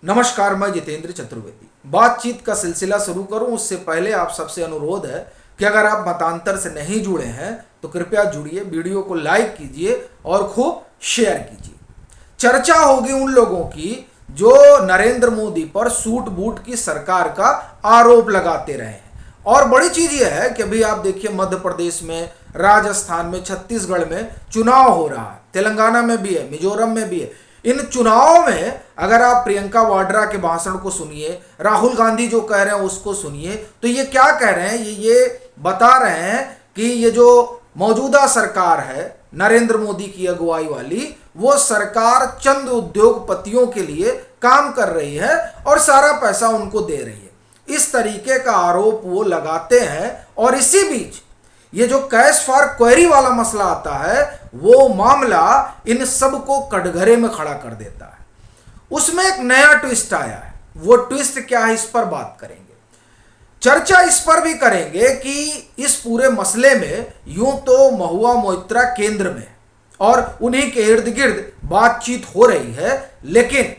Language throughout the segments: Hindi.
नमस्कार, मैं जितेंद्र चतुर्वेदी। बातचीत का सिलसिला शुरू करूं उससे पहले आप सबसे अनुरोध है कि अगर आप मतांतर से नहीं जुड़े हैं तो कृपया जुड़िए, वीडियो को लाइक कीजिए और खूब शेयर कीजिए। चर्चा होगी उन लोगों की जो नरेंद्र मोदी पर सूट बूट की सरकार का आरोप लगाते रहे हैं। और बड़ी चीज यह है कि अभी आप देखिए मध्य प्रदेश में, राजस्थान में, छत्तीसगढ़ में चुनाव हो रहा है, तेलंगाना में भी है, मिजोरम में भी है। इन चुनावों में अगर आप प्रियंका वाड्रा के भाषण को सुनिए, राहुल गांधी जो कह रहे हैं उसको सुनिए, तो ये क्या कह रहे हैं, ये बता रहे हैं कि ये जो मौजूदा सरकार है नरेंद्र मोदी की अगुवाई वाली, वो सरकार चंद उद्योगपतियों के लिए काम कर रही है और सारा पैसा उनको दे रही है। इस तरीके का आरोप वो लगाते हैं। और इसी बीच ये जो कैश फॉर क्वेरी वाला मसला आता है, वो मामला इन सब को कटघरे में खड़ा कर देता है। उसमें एक नया ट्विस्ट आया है। वो ट्विस्ट क्या है, इस पर बात करेंगे। चर्चा इस पर भी करेंगे कि इस पूरे मसले में यूं तो महुआ मोइत्रा केंद्र में और उन्हीं के इर्द गिर्द बातचीत हो रही है, लेकिन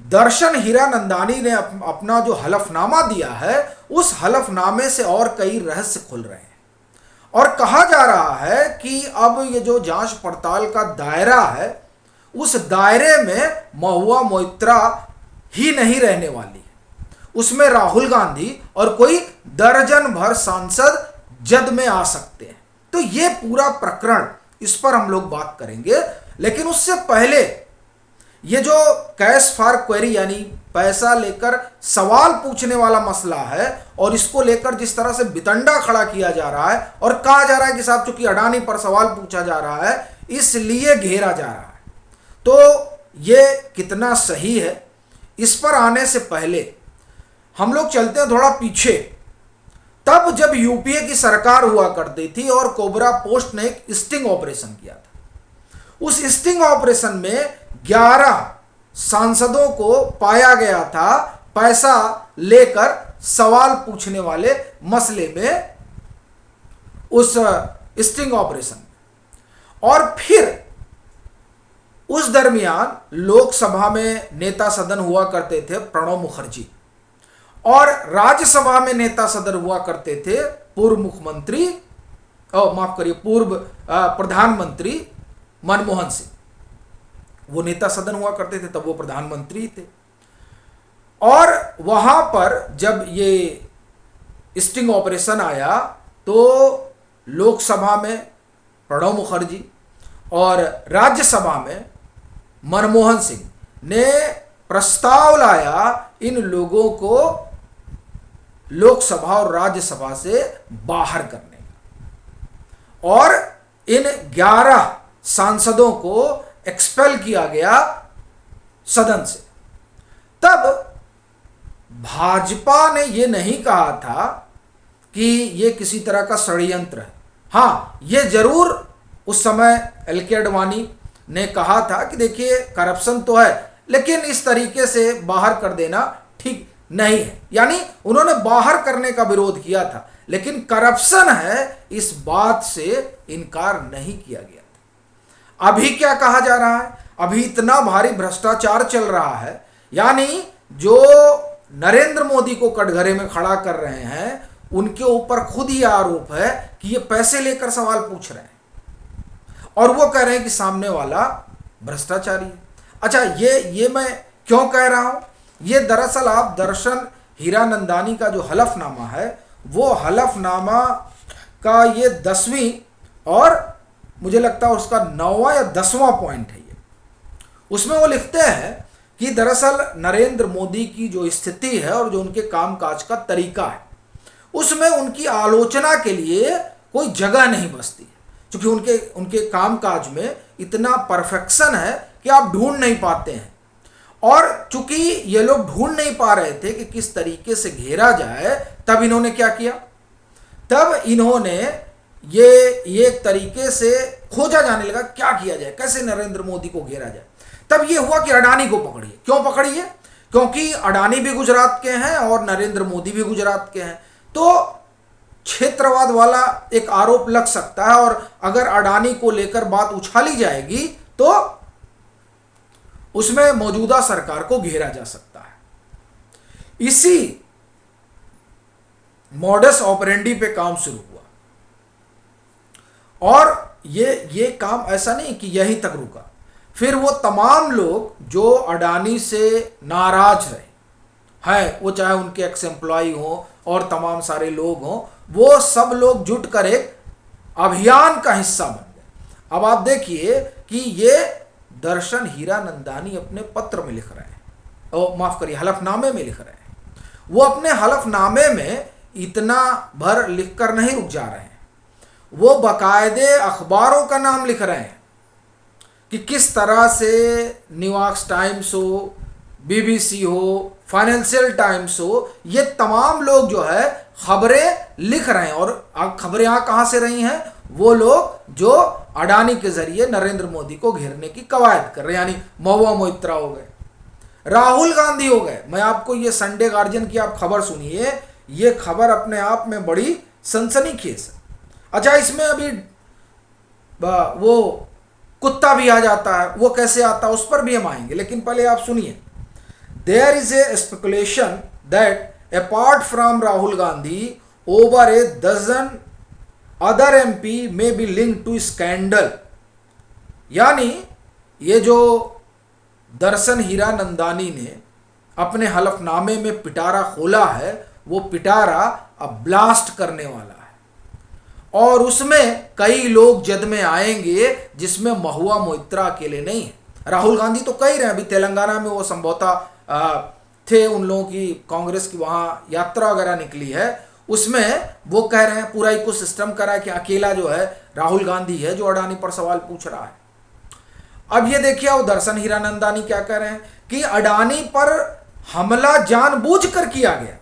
दर्शन हीरानंदानी ने अपना जो हलफनामा दिया है, उस हलफनामे से और कई रहस्य खुल रहे हैं। और कहा जा रहा है कि अब ये जो जांच पड़ताल का दायरा है, उस दायरे में महुआ मोइत्रा ही नहीं रहने वाली है, उसमें राहुल गांधी और कोई दर्जन भर सांसद जद में आ सकते हैं। तो ये पूरा प्रकरण, इस पर हम लोग बात करेंगे। लेकिन उससे पहले ये जो कैश फॉर क्वेरी यानी पैसा लेकर सवाल पूछने वाला मसला है, और इसको लेकर जिस तरह से बितंडा खड़ा किया जा रहा है और कहा जा रहा है कि साहब चूंकि अडानी पर सवाल पूछा जा रहा है इसलिए घेरा जा रहा है, तो ये कितना सही है, इस पर आने से पहले हम लोग चलते हैं थोड़ा पीछे। तब जब यूपीए की सरकार हुआ करती थी और कोबरा पोस्ट ने एक स्टिंग ऑपरेशन किया था, उस स्टिंग ऑपरेशन में 11 सांसदों को पाया गया था पैसा लेकर सवाल पूछने वाले मसले में, उस स्टिंग ऑपरेशन में। और फिर उस दरमियान लोकसभा में नेता सदन हुआ करते थे प्रणब मुखर्जी, और राज्यसभा में नेता सदन हुआ करते थे पूर्व मुख्यमंत्री, माफ करिए, पूर्व प्रधानमंत्री मनमोहन सिंह। वो नेता सदन हुआ करते थे, तब वो प्रधानमंत्री थे। और वहां पर जब ये स्टिंग ऑपरेशन आया तो लोकसभा में प्रणब मुखर्जी और राज्यसभा में मनमोहन सिंह ने प्रस्ताव लाया इन लोगों को लोकसभा और राज्यसभा से बाहर करने का, और इन 11 सांसदों को एक्सपेल किया गया सदन से। तब भाजपा ने यह नहीं कहा था कि यह किसी तरह का षड्यंत्र है। हाँ, यह जरूर उस समय एल.के. आडवाणी ने कहा था कि देखिए करप्शन तो है, लेकिन इस तरीके से बाहर कर देना ठीक नहीं है। यानी उन्होंने बाहर करने का विरोध किया था, लेकिन करप्शन है इस बात से इनकार नहीं किया गया था। अभी क्या कहा जा रहा है, अभी इतना भारी भ्रष्टाचार चल रहा है, यानी जो नरेंद्र मोदी को कटघरे में खड़ा कर रहे हैं उनके ऊपर खुद ही आरोप है कि ये पैसे लेकर सवाल पूछ रहे हैं, और वो कह रहे हैं कि सामने वाला भ्रष्टाचारी है। अच्छा, ये मैं क्यों कह रहा हूं, ये दरअसल आप दर्शन हीरानंदानी का जो हलफनामा है, वो हलफनामा का ये 10वीं और मुझे लगता है उसका 9वां या 10वां पॉइंट है। ये उसमें वो लिखते हैं कि दरअसल नरेंद्र मोदी की जो स्थिति है और जो उनके कामकाज का तरीका है, उसमें उनकी आलोचना के लिए कोई जगह नहीं बचती, क्योंकि उनके कामकाज में इतना परफेक्शन है कि आप ढूंढ नहीं पाते हैं। और चूंकि ये लोग ढूंढ नहीं पा रहे थे कि किस तरीके से घेरा जाए, तब इन्होंने क्या किया, तब इन्होंने ये एक तरीके से खोजा जाने लगा क्या किया जाए, कैसे नरेंद्र मोदी को घेरा जाए। तब ये हुआ कि अडानी को पकड़िए। क्यों पकड़िए, क्योंकि अडानी भी गुजरात के हैं और नरेंद्र मोदी भी गुजरात के हैं, तो क्षेत्रवाद वाला एक आरोप लग सकता है, और अगर अडानी को लेकर बात उछाली जाएगी तो उसमें मौजूदा सरकार को घेरा जा सकता है। इसी मॉडस ऑपरेंडी पे काम शुरू हुआ। और ये काम ऐसा नहीं कि यहीं तक रुका, फिर वो तमाम लोग जो अडानी से नाराज रहे हैं, वो चाहे उनके एक्स एम्प्लॉय हो और तमाम सारे लोग हों, वो सब लोग जुट कर एक अभियान का हिस्सा बन गए। अब आप देखिए कि ये दर्शन हीरानंदानी अपने पत्र में लिख रहे हैं, माफ करिए हलफनामे में लिख रहे हैं। वो अपने हलफनामे में इतना भर लिखकर नहीं रुक जा रहे हैं, वो बाकायदे अखबारों का नाम लिख रहे हैं कि किस तरह से न्यूयॉर्क टाइम्स हो, बीबीसी हो, फाइनेंशियल टाइम्स हो, ये तमाम लोग जो है खबरें लिख रहे हैं। और खबरें यहाँ कहाँ से रही हैं? वो लोग जो अडानी के जरिए नरेंद्र मोदी को घेरने की कवायद कर रहे हैं, यानी महुआ मोइत्रा हो गए, राहुल गांधी हो गए। मैं आपको ये संडे गार्जियन की आप खबर सुनिए, ये खबर अपने आप में बड़ी सनसनीखेज है। अच्छा, इसमें अभी वो कुत्ता भी आ जाता है, वो कैसे आता है उस पर भी हम आएंगे, लेकिन पहले आप सुनिए। There is a speculation that apart from Rahul Gandhi over a dozen other MP may be link to scandal. यानी ये जो दर्शन हीरानंदानी ने अपने हलफनामे में पिटारा खोला है, वो पिटारा अब ब्लास्ट करने वाला है और उसमें कई लोग जद में आएंगे, जिसमें महुआ मोइत्रा अकेले नहीं है। राहुल गांधी तो कह रहे हैं, अभी तेलंगाना में वो संभवतः थे, उन लोगों की कांग्रेस की वहां यात्रा वगैरह निकली है, उसमें वो कह रहे हैं पूरा इकोसिस्टम करा कि अकेला जो है राहुल गांधी है जो अडानी पर सवाल पूछ रहा है। अब ये देखिए वो दर्शन हीरानंदानी क्या कह रहे हैं कि अडानी पर हमला जानबूझकर किया गया।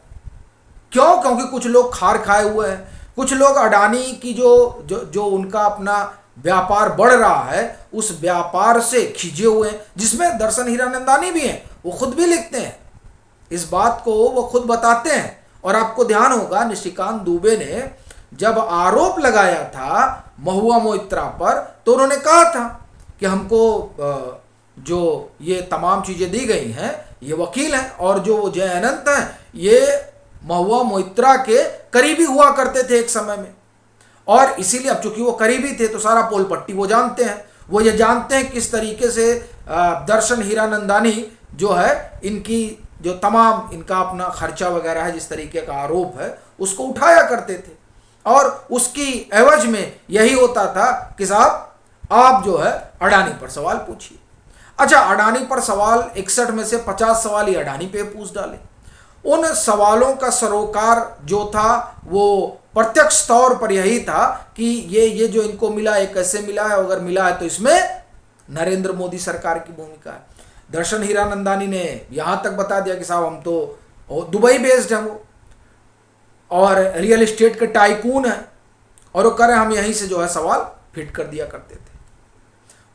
क्यों? क्योंकि कुछ लोग खार खाए हुए हैं, कुछ लोग अडानी की जो उनका अपना व्यापार बढ़ रहा है उस व्यापार से खिंचे हुए हैं, जिसमें दर्शन हीरानंदानी भी हैं। वो खुद भी लिखते हैं इस बात को, वो खुद बताते हैं। और आपको ध्यान होगा निशिकांत दुबे ने जब आरोप लगाया था महुआ मोइत्रा पर, तो उन्होंने कहा था कि हमको जो ये तमाम चीजें दी गई हैं, ये वकील हैं और जो जय अनंत हैं ये महुआ मोइत्रा के करीबी हुआ करते थे एक समय में। और इसीलिए अब चूंकि वो करीबी थे तो सारा पोल पट्टी वो जानते हैं, वो ये जानते हैं किस तरीके से दर्शन हीरानंदानी जो है इनकी जो तमाम इनका अपना खर्चा वगैरह है, जिस तरीके का आरोप है, उसको उठाया करते थे। और उसकी एवज में यही होता था कि साहब आप जो है अडानी पर सवाल पूछिए। अच्छा, अडानी पर सवाल 61 में से 50 सवाल ही अडानी पे पूछ डाले। उन सवालों का सरोकार जो था वो प्रत्यक्ष तौर पर यही था कि ये जो इनको मिला है कैसे मिला है, अगर मिला है तो इसमें नरेंद्र मोदी सरकार की भूमिका है। दर्शन हीरानंदानी ने यहां तक बता दिया कि साहब हम तो दुबई बेस्ड हैं वो, और रियल एस्टेट के टाइकून हैं, और वो करें हम यहीं से जो है सवाल फिट कर दिया करते थे।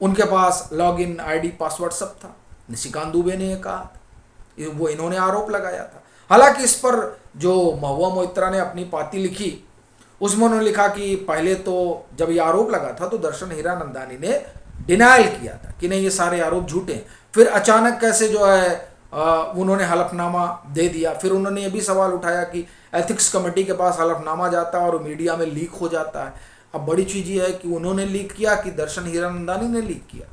उनके पास लॉगिन आईडी पासवर्ड सब था। निशिकांत दुबे ने ये कहा, वो इन्होंने आरोप लगाया था। हालांकि इस पर जो महुआ मोइत्रा ने अपनी पाती लिखी उसमें उन्होंने लिखा कि पहले तो जब ये आरोप लगा था तो दर्शन हीरानंदानी ने डिनायल किया था कि नहीं ये सारे आरोप झूठे हैं। फिर अचानक कैसे जो है उन्होंने हलफनामा दे दिया। फिर उन्होंने ये भी सवाल उठाया कि एथिक्स कमेटी के पास हलफनामा जाता है और मीडिया में लीक हो जाता है। अब बड़ी चीज़ ये है कि उन्होंने लीक किया कि दर्शन हीरानंदानी ने लीक किया,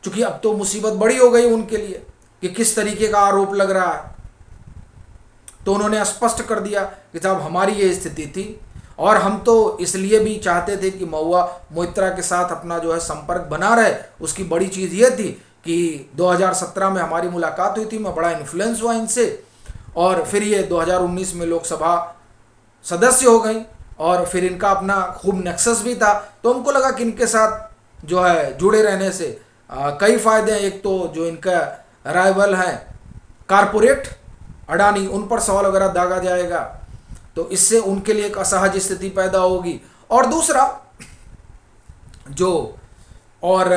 क्योंकि अब तो मुसीबत बड़ी हो गई उनके लिए कि किस तरीके का आरोप लग रहा है। तो उन्होंने स्पष्ट कर दिया कि साहब हमारी ये स्थिति थी और हम तो इसलिए भी चाहते थे कि महुआ मोइत्रा के साथ अपना जो है संपर्क बना रहे। उसकी बड़ी चीज़ ये थी कि 2017 में हमारी मुलाकात हुई थी, मैं बड़ा इन्फ्लुएंस हुआ इनसे, और फिर ये 2019 में लोकसभा सदस्य हो गई और फिर इनका अपना खूब नेक्सस भी था। तो हमको लगा कि इनके साथ जो है जुड़े रहने से कई फ़ायदे हैं। एक तो जो इनका राइवल है कारपोरेट अडानी, उन पर सवाल वगैरह दागा जाएगा तो इससे उनके लिए एक असहज स्थिति पैदा होगी, और दूसरा जो और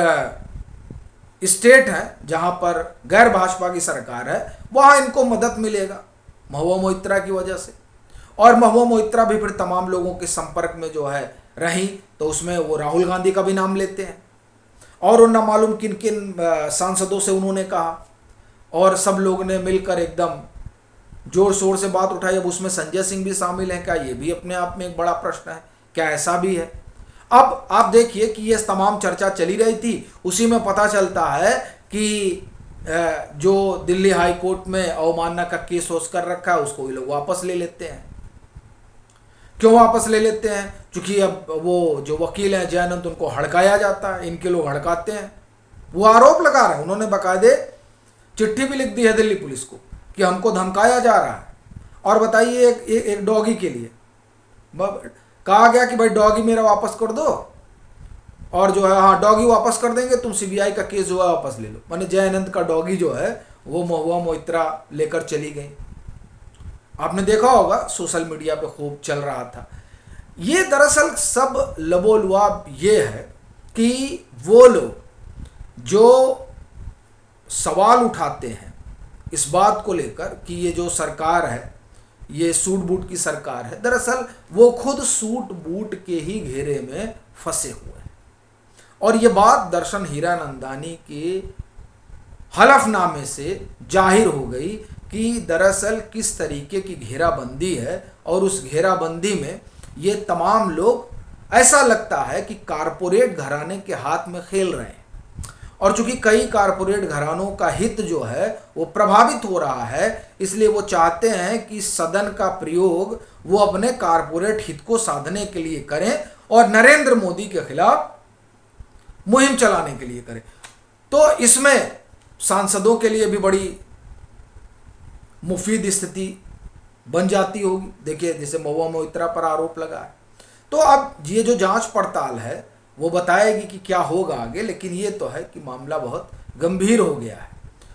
स्टेट है जहां पर गैर भाजपा की सरकार है वहां इनको मदद मिलेगा महुआ मोइत्रा की वजह से। और महुआ मोइत्रा भी फिर तमाम लोगों के संपर्क में जो है रही, तो उसमें वो राहुल गांधी का भी नाम लेते हैं और उन न मालूम किन किन सांसदों से उन्होंने कहा, और सब लोग ने मिलकर एकदम जोर शोर से बात उठाई। अब उसमें संजय सिंह भी शामिल है क्या, ये भी अपने आप में एक बड़ा प्रश्न है, क्या ऐसा भी है। अब आप देखिए कि ये तमाम चर्चा चली रही थी, उसी में पता चलता है कि जो दिल्ली हाई कोर्ट में अवमानना का केस होस कर रखा है उसको ये लोग वापस ले लेते हैं। क्यों वापस ले लेते हैं? क्योंकि अब वो जो वकील हैं जयानंद, उनको हड़काया जाता है, इनके लोग हड़काते हैं। वो आरोप लगा रहे हैं, उन्होंने बाकायदे चिट्ठी भी लिख दी है दिल्ली पुलिस को कि हमको धमकाया जा रहा है। और बताइए एक डॉगी के लिए कहा गया कि भाई डॉगी मेरा वापस कर दो, और जो है हाँ डॉगी वापस कर देंगे, तुम सीबीआई का केस जो है वापस ले लो। माने जयानंद का डॉगी जो है वो महुआ मोइत्रा लेकर चली गई। आपने देखा होगा सोशल मीडिया पे खूब चल रहा था। ये दरअसल सब लबोलुआब ये है कि वो लोग जो सवाल उठाते हैं इस बात को लेकर कि ये जो सरकार है ये सूट बूट की सरकार है, दरअसल वो खुद सूट बूट के ही घेरे में फंसे हुए हैं। और ये बात दर्शन हीरानंदानी के हलफनामे से जाहिर हो गई कि दरअसल किस तरीके की घेराबंदी है, और उस घेराबंदी में ये तमाम लोग ऐसा लगता है कि कारपोरेट घराने के हाथ में खेल रहे हैं। और चूंकि कई कारपोरेट घरानों का हित जो है वो प्रभावित हो रहा है, इसलिए वो चाहते हैं कि सदन का प्रयोग वो अपने कारपोरेट हित को साधने के लिए करें और नरेंद्र मोदी के खिलाफ मुहिम चलाने के लिए करें। तो इसमें सांसदों के लिए भी बड़ी मुफीद स्थिति बन जाती होगी। देखिए जैसे महुआ मोइत्रा पर आरोप लगा है, तो अब ये जो जांच पड़ताल है वो बताएगी कि क्या होगा आगे। लेकिन ये तो है कि मामला बहुत गंभीर हो गया है।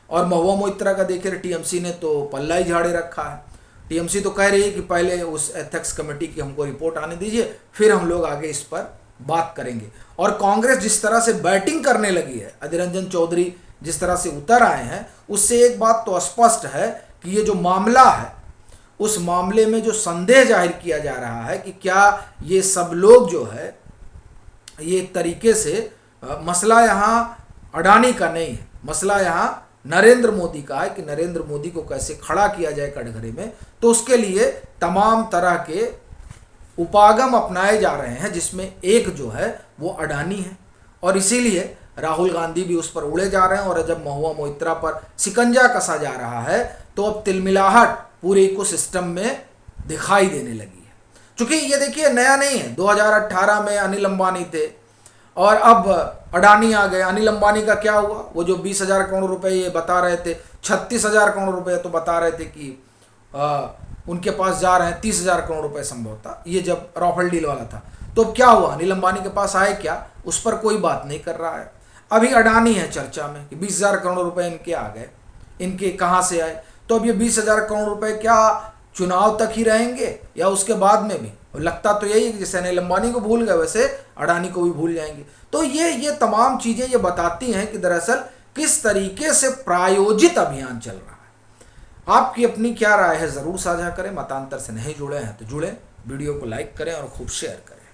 और महुआ मोइत्रा का देखिए टीएमसी ने तो पल्ला ही झाड़े रखा है। टीएमसी तो कह रही है कि पहले उस एथिक्स कमेटी की हमको रिपोर्ट आने दीजिए, फिर हम लोग आगे इस पर बात करेंगे। और कांग्रेस जिस तरह से बैटिंग करने लगी है, अधीर रंजन चौधरी जिस तरह से उतर आए हैं, उससे एक बात तो स्पष्ट है कि ये जो मामला है उस मामले में जो संदेह जाहिर किया जा रहा है कि क्या ये सब लोग जो है ये एक तरीके से मसला यहाँ अडानी का नहीं है, मसला यहाँ नरेंद्र मोदी का है कि नरेंद्र मोदी को कैसे खड़ा किया जाए कटघरे में। तो उसके लिए तमाम तरह के उपागम अपनाए जा रहे हैं, जिसमें एक जो है वो अडानी है। और इसीलिए राहुल गांधी भी उस पर उड़े जा रहे हैं। और जब महुआ मोइत्रा पर शिकंजा कसा जा रहा है तो अब तिलमिलाहट पूरे इकोसिस्टम में दिखाई देने लगी है। क्योंकि ये देखिए नया नहीं है, 2018 में अनिल अंबानी थे और अब अडानी आ गए। अनिल अंबानी का क्या हुआ? वो जो 20,000 करोड़ रुपए ये बता रहे थे, 36,000 करोड़ रुपए तो बता रहे थे कि उनके पास जा रहे हैं, 30,000 करोड़ रुपए संभवतः, ये जब राफेल डील वाला था। तो अब क्या हुआ? अनिल अंबानी के पास आए क्या? उस पर कोई बात नहीं कर रहा है। अभी अडानी है चर्चा में कि 20,000 करोड़ रुपए इनके आ गए, इनके कहाँ से आए? तो अब ये 20,000 करोड़ रुपए क्या चुनाव तक ही रहेंगे या उसके बाद में भी? और लगता तो यही है कि जैसे अनिल अंबानी को भूल गए वैसे अडानी को भी भूल जाएंगे। तो ये तमाम चीजें ये बताती हैं कि दरअसल किस तरीके से प्रायोजित अभियान चल रहा है। आपकी अपनी क्या राय है जरूर साझा करें। मतांतर से नहीं जुड़े हैं तो जुड़ें, वीडियो को लाइक करें और खूब शेयर करें।